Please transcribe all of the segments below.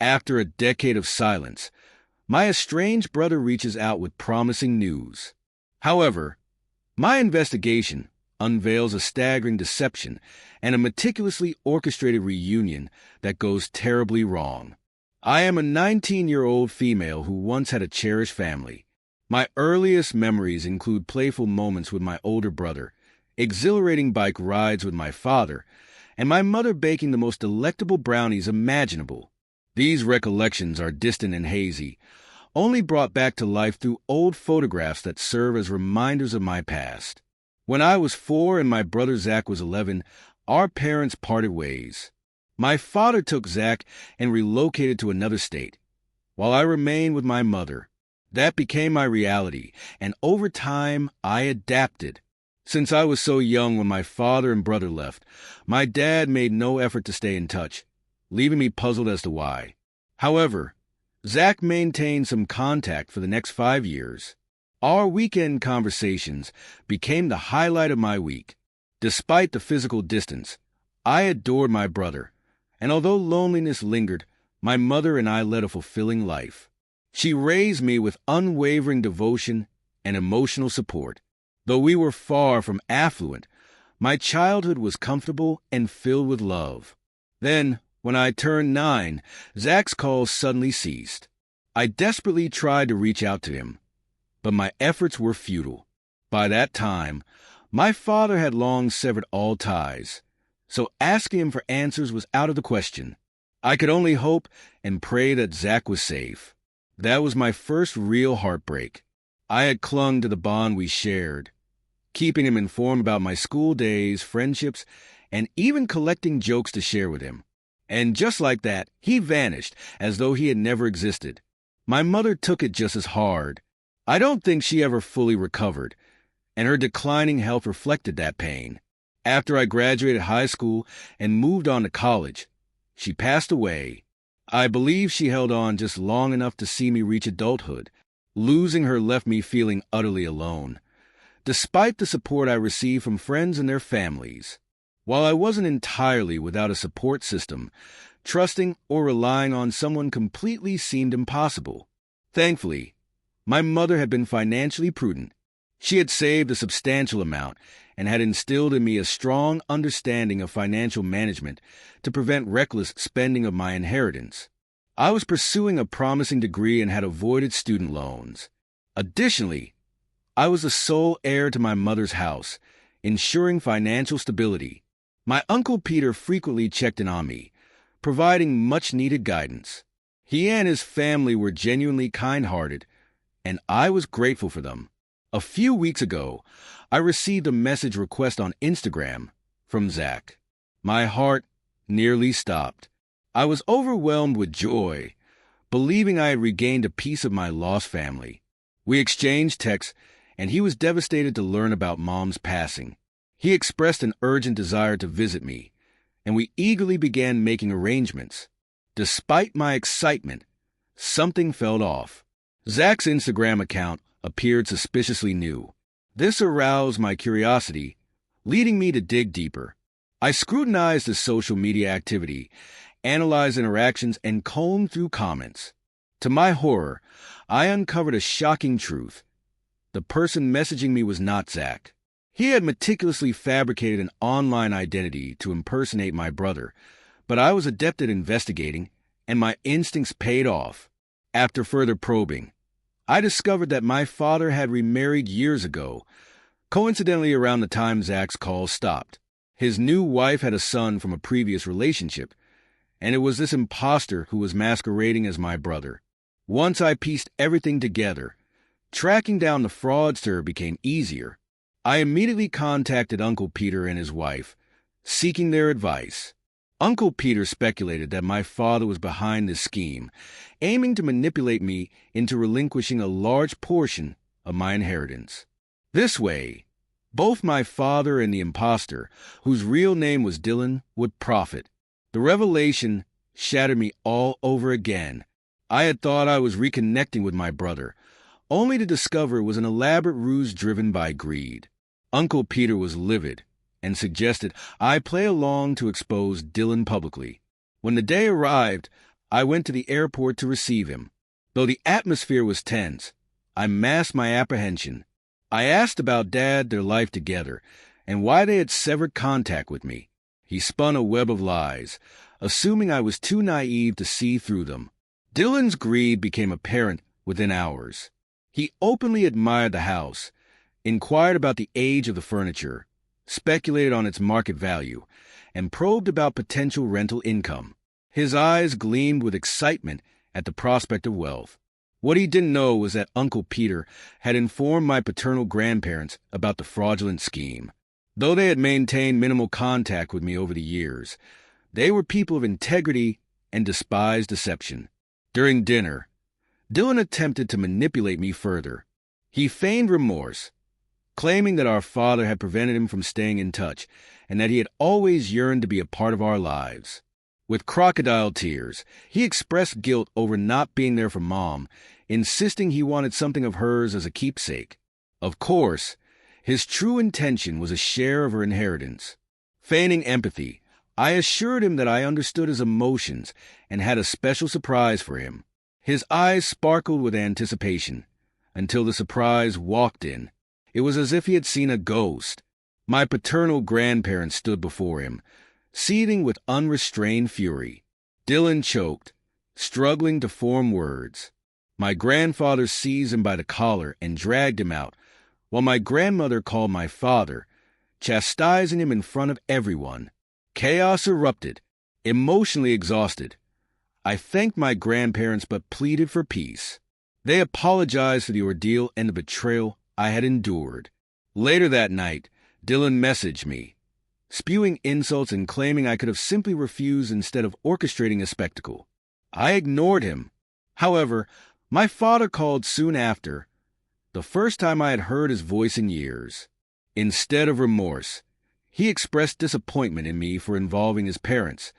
After a decade of silence, my estranged brother reaches out with promising news. However, my investigation unveils a staggering deception and a meticulously orchestrated reunion that goes terribly wrong. I am a 19-year-old female who once had a cherished family. My earliest memories include playful moments with my older brother, exhilarating bike rides with my father, and my mother baking the most delectable brownies imaginable. These recollections are distant and hazy, only brought back to life through old photographs that serve as reminders of my past. When I was 4 and my brother Zach was 11, our parents parted ways. My father took Zach and relocated to another state, while I remained with my mother. That became my reality, and over time, I adapted. Since I was so young when my father and brother left, my dad made no effort to stay in touch, leaving me puzzled as to why. However, Zach maintained some contact for the next 5 years. Our weekend conversations became the highlight of my week. Despite the physical distance, I adored my brother, and although loneliness lingered, my mother and I led a fulfilling life. She raised me with unwavering devotion and emotional support. Though we were far from affluent, my childhood was comfortable and filled with love. Then, when I turned 9, Zach's calls suddenly ceased. I desperately tried to reach out to him, but my efforts were futile. By that time, my father had long severed all ties, so asking him for answers was out of the question. I could only hope and pray that Zach was safe. That was my first real heartbreak. I had clung to the bond we shared, keeping him informed about my school days, friendships, and even collecting jokes to share with him. And just like that, he vanished as though he had never existed. My mother took it just as hard. I don't think she ever fully recovered, and her declining health reflected that pain. After I graduated high school and moved on to college, she passed away. I believe she held on just long enough to see me reach adulthood. Losing her left me feeling utterly alone, despite the support I received from friends and their families. While I wasn't entirely without a support system, trusting or relying on someone completely seemed impossible. Thankfully, my mother had been financially prudent. She had saved a substantial amount and had instilled in me a strong understanding of financial management to prevent reckless spending of my inheritance. I was pursuing a promising degree and had avoided student loans. Additionally, I was the sole heir to my mother's house, ensuring financial stability. My Uncle Peter frequently checked in on me, providing much-needed guidance. He and his family were genuinely kind-hearted, and I was grateful for them. A few weeks ago, I received a message request on Instagram from Zach. My heart nearly stopped. I was overwhelmed with joy, believing I had regained a piece of my lost family. We exchanged texts, and he was devastated to learn about Mom's passing. He expressed an urgent desire to visit me, and we eagerly began making arrangements. Despite my excitement, something felt off. Zach's Instagram account appeared suspiciously new. This aroused my curiosity, leading me to dig deeper. I scrutinized his social media activity, analyzed interactions, and combed through comments. To my horror, I uncovered a shocking truth. The person messaging me was not Zach. He had meticulously fabricated an online identity to impersonate my brother, but I was adept at investigating, and my instincts paid off. After further probing, I discovered that my father had remarried years ago, coincidentally around the time Zach's calls stopped. His new wife had a son from a previous relationship, and it was this imposter who was masquerading as my brother. Once I pieced everything together, tracking down the fraudster became easier. I immediately contacted Uncle Peter and his wife, seeking their advice. Uncle Peter speculated that my father was behind this scheme, aiming to manipulate me into relinquishing a large portion of my inheritance. This way, both my father and the imposter, whose real name was Dylan, would profit. The revelation shattered me all over again. I had thought I was reconnecting with my brother, only to discover it was an elaborate ruse driven by greed. Uncle Peter was livid and suggested I play along to expose Dylan publicly. When the day arrived, I went to the airport to receive him. Though the atmosphere was tense, I masked my apprehension. I asked about Dad, their life together, and why they had severed contact with me. He spun a web of lies, assuming I was too naive to see through them. Dylan's greed became apparent within hours. He openly admired the house, inquired about the age of the furniture, speculated on its market value, and probed about potential rental income. His eyes gleamed with excitement at the prospect of wealth. What he didn't know was that Uncle Peter had informed my paternal grandparents about the fraudulent scheme. Though they had maintained minimal contact with me over the years, they were people of integrity and despised deception. During dinner, Dylan attempted to manipulate me further. He feigned remorse, claiming that our father had prevented him from staying in touch and that he had always yearned to be a part of our lives. With crocodile tears, he expressed guilt over not being there for Mom, insisting he wanted something of hers as a keepsake. Of course, his true intention was a share of her inheritance. Feigning empathy, I assured him that I understood his emotions and had a special surprise for him. His eyes sparkled with anticipation until the surprise walked in. It was as if he had seen a ghost. My paternal grandparents stood before him, seething with unrestrained fury. Dylan choked, struggling to form words. My grandfather seized him by the collar and dragged him out, while my grandmother called my father, chastising him in front of everyone. Chaos erupted. Emotionally exhausted, I thanked my grandparents but pleaded for peace. They apologized for the ordeal and the betrayal I had endured. Later that night, Dylan messaged me, spewing insults and claiming I could have simply refused instead of orchestrating a spectacle. I ignored him. However, my father called soon after, the first time I had heard his voice in years. Instead of remorse, he expressed disappointment in me for involving his parents,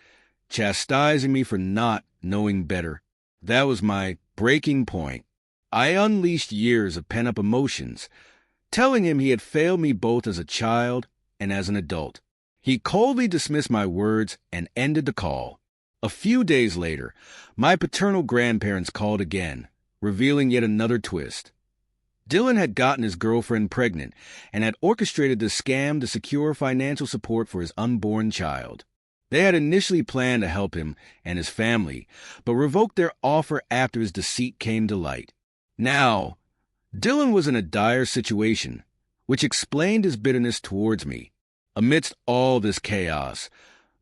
chastising me for not knowing better. That was my breaking point. I unleashed years of pent-up emotions, telling him he had failed me both as a child and as an adult. He coldly dismissed my words and ended the call. A few days later, my paternal grandparents called again, revealing yet another twist. Dylan had gotten his girlfriend pregnant and had orchestrated the scam to secure financial support for his unborn child. They had initially planned to help him and his family, but revoked their offer after his deceit came to light. Now, Dylan was in a dire situation, which explained his bitterness towards me. Amidst all this chaos,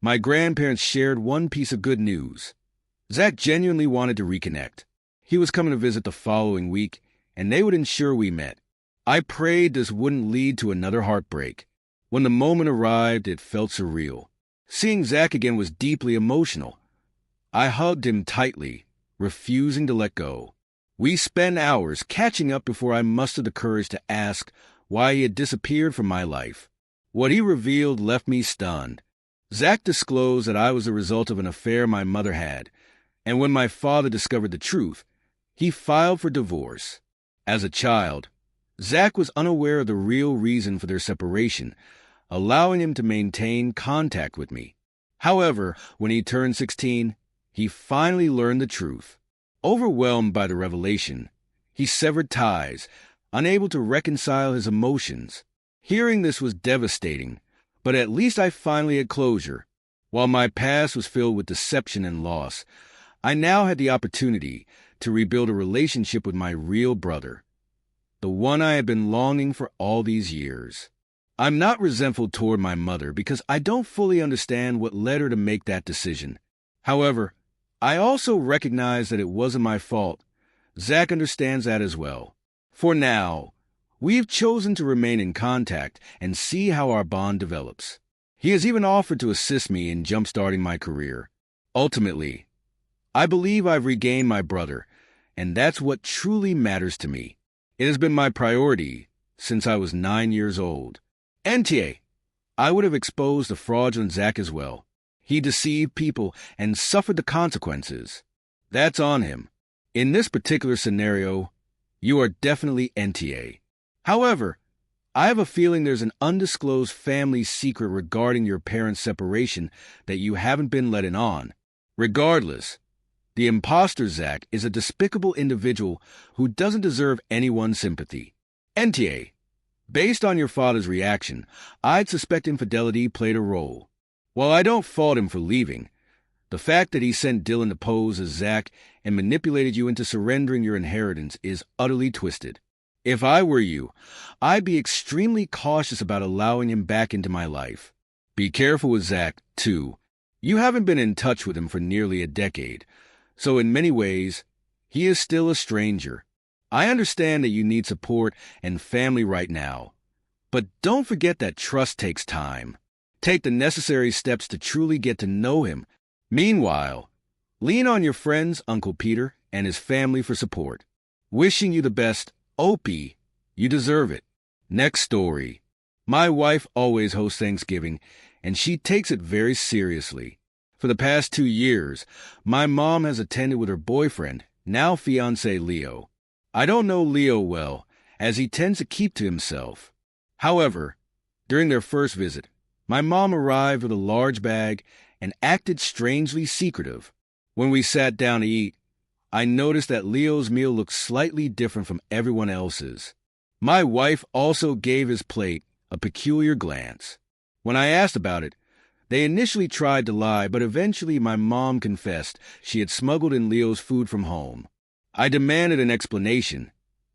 my grandparents shared one piece of good news. Zach genuinely wanted to reconnect. He was coming to visit the following week, and they would ensure we met. I prayed this wouldn't lead to another heartbreak. When the moment arrived, it felt surreal. Seeing Zach again was deeply emotional. I hugged him tightly, refusing to let go. We spent hours catching up before I mustered the courage to ask why he had disappeared from my life. What he revealed left me stunned. Zach disclosed that I was the result of an affair my mother had, and when my father discovered the truth, he filed for divorce. As a child, Zach was unaware of the real reason for their separation, allowing him to maintain contact with me. However, when he turned 16, he finally learned the truth. Overwhelmed by the revelation, he severed ties, unable to reconcile his emotions. Hearing this was devastating, but at least I finally had closure. While my past was filled with deception and loss, I now had the opportunity to rebuild a relationship with my real brother, the one I had been longing for all these years. I'm not resentful toward my mother because I don't fully understand what led her to make that decision. However, I also recognize that it wasn't my fault. Zach understands that as well. For now, we've chosen to remain in contact and see how our bond develops. He has even offered to assist me in jump-starting my career. Ultimately, I believe I've regained my brother, and that's what truly matters to me. It has been my priority since I was 9 years old. NTA, I would have exposed the fraudulent Zach as well. He deceived people and suffered the consequences. That's on him. In this particular scenario, you are definitely NTA. However, I have a feeling there's an undisclosed family secret regarding your parents' separation that you haven't been letting on. Regardless, The imposter Zach is a despicable individual who doesn't deserve anyone's sympathy. NTA. Based on your father's reaction, I'd suspect infidelity played a role. While I don't fault him for leaving, the fact that he sent Dylan to pose as Zach and manipulated you into surrendering your inheritance is utterly twisted. If I were you, I'd be extremely cautious about allowing him back into my life. Be careful with Zach, too. You haven't been in touch with him for nearly a decade, so in many ways, he is still a stranger. I understand that you need support and family right now, but don't forget that trust takes time. Take the necessary steps to truly get to know him. Meanwhile, lean on your friends, Uncle Peter, and his family for support. Wishing you the best, Opie. You deserve it. Next story. My wife always hosts Thanksgiving, and she takes it very seriously. For the past 2 years, my mom has attended with her boyfriend, now fiancé Leo. I don't know Leo well, as he tends to keep to himself. However, during their first visit, my mom arrived with a large bag and acted strangely secretive. When we sat down to eat, I noticed that Leo's meal looked slightly different from everyone else's. My wife also gave his plate a peculiar glance. When I asked about it, they initially tried to lie, but eventually my mom confessed she had smuggled in Leo's food from home. I demanded an explanation,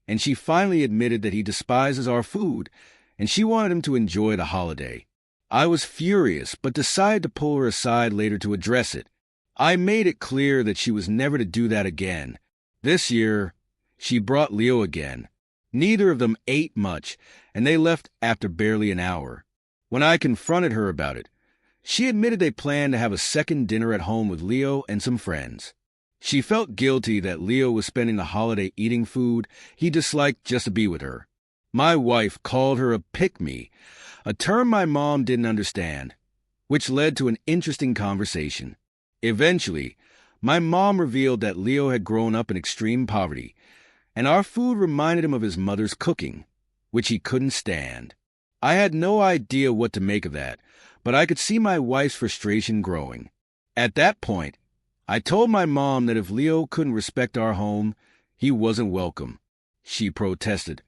and she finally admitted that he despises our food, and she wanted him to enjoy the holiday. I was furious, but decided to pull her aside later to address it. I made it clear that she was never to do that again. This year, she brought Leo again. Neither of them ate much, and they left after barely an hour. When I confronted her about it, she admitted they planned to have a second dinner at home with Leo and some friends. She felt guilty that Leo was spending the holiday eating food he disliked just to be with her. My wife called her a pick-me, a term my mom didn't understand, which led to an interesting conversation. Eventually, my mom revealed that Leo had grown up in extreme poverty, and our food reminded him of his mother's cooking, which he couldn't stand. I had no idea what to make of that, but I could see my wife's frustration growing. At that point, I told my mom that if Leo couldn't respect our home, he wasn't welcome. She protested,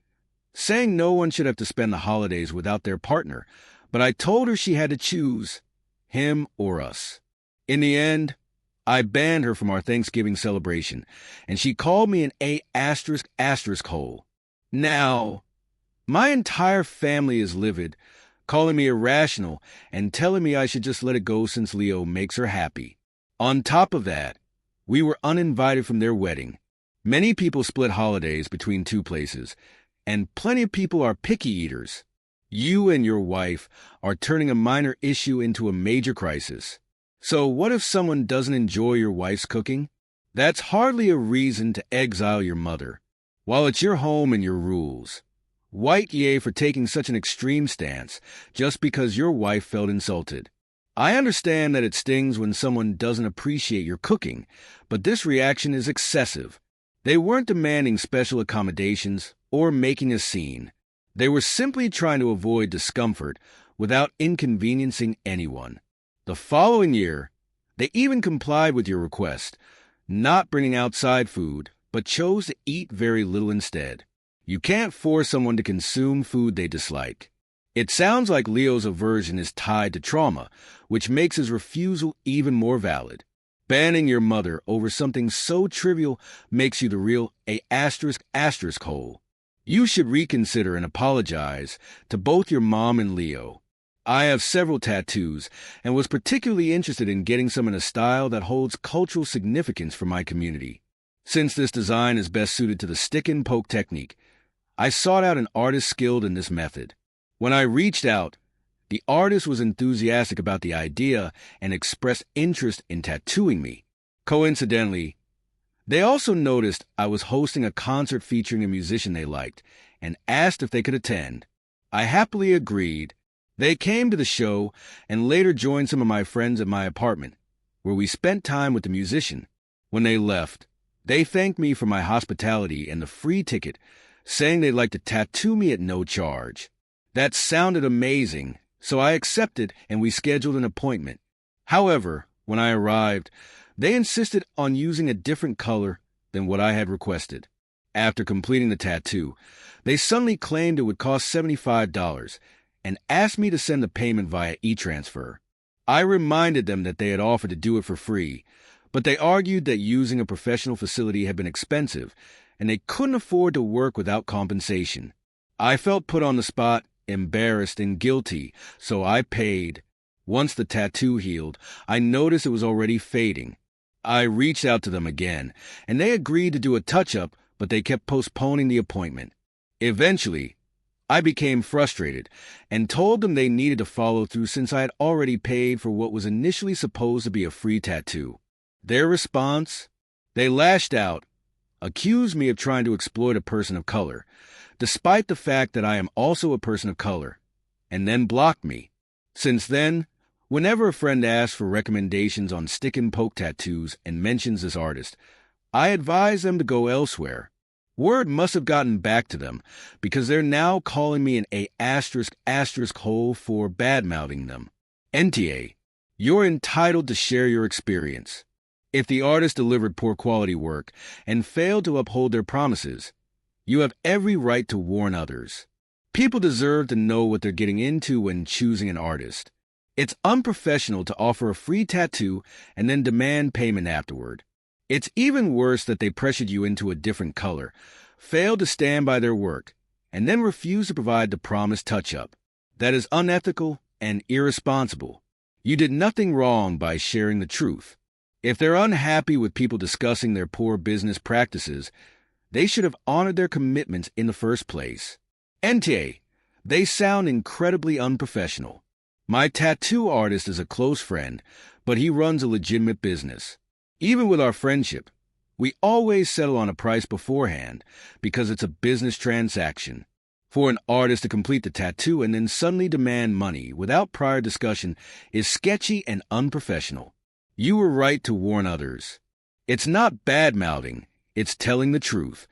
saying no one should have to spend the holidays without their partner, but I told her she had to choose, him or us. In the end, I banned her from our Thanksgiving celebration, and she called me an A*** hole. Now, my entire family is livid, calling me irrational and telling me I should just let it go since Leo makes her happy. On top of that, we were uninvited from their wedding. Many people split holidays between two places, and plenty of people are picky eaters. You and your wife are turning a minor issue into a major crisis. So what if someone doesn't enjoy your wife's cooking? That's hardly a reason to exile your mother. While it's your home and your rules. White yay for taking such an extreme stance just because your wife felt insulted. I understand that it stings when someone doesn't appreciate your cooking, but this reaction is excessive. They weren't demanding special accommodations or making a scene. They were simply trying to avoid discomfort without inconveniencing anyone. The following year, they even complied with your request, not bringing outside food, but chose to eat very little instead. You can't force someone to consume food they dislike. It sounds like Leo's aversion is tied to trauma, which makes his refusal even more valid. Banning your mother over something so trivial makes you the real A** hole. You should reconsider and apologize to both your mom and Leo. I have several tattoos and was particularly interested in getting some in a style that holds cultural significance for my community. Since this design is best suited to the stick-and-poke technique, I sought out an artist skilled in this method. When I reached out, the artist was enthusiastic about the idea and expressed interest in tattooing me. Coincidentally, they also noticed I was hosting a concert featuring a musician they liked and asked if they could attend. I happily agreed. They came to the show and later joined some of my friends at my apartment, where we spent time with the musician. When they left, they thanked me for my hospitality and the free ticket, saying they'd like to tattoo me at no charge. That sounded amazing, so I accepted and we scheduled an appointment. However, when I arrived, They insisted on using a different color than what I had requested. After completing the tattoo, they suddenly claimed it would cost $75 and asked me to send the payment via e-transfer. I reminded them that they had offered to do it for free, but they argued that using a professional facility had been expensive and they couldn't afford to work without compensation. I felt put on the spot, embarrassed and guilty, so I paid. Once the tattoo healed, I noticed it was already fading. I reached out to them again, and they agreed to do a touch-up, but they kept postponing the appointment. Eventually, I became frustrated and told them they needed to follow through since I had already paid for what was initially supposed to be a free tattoo. Their response? They lashed out, accused me of trying to exploit a person of color, despite the fact that I am also a person of color, and then blocked me. Since then, whenever a friend asks for recommendations on stick-and-poke tattoos and mentions this artist, I advise them to go elsewhere. Word must have gotten back to them, because they're now calling me an *** hole for bad-mouthing them. NTA, you're entitled to share your experience. If the artist delivered poor quality work and failed to uphold their promises, you have every right to warn others. People deserve to know what they're getting into when choosing an artist. It's unprofessional to offer a free tattoo and then demand payment afterward. It's even worse that they pressured you into a different color, failed to stand by their work, and then refused to provide the promised touch-up. That is unethical and irresponsible. You did nothing wrong by sharing the truth. If they're unhappy with people discussing their poor business practices, they should have honored their commitments in the first place. NTA, they sound incredibly unprofessional. My tattoo artist is a close friend, but he runs a legitimate business. Even with our friendship, we always settle on a price beforehand because it's a business transaction. For an artist to complete the tattoo and then suddenly demand money without prior discussion is sketchy and unprofessional. You were right to warn others. It's not bad-mouthing, it's telling the truth.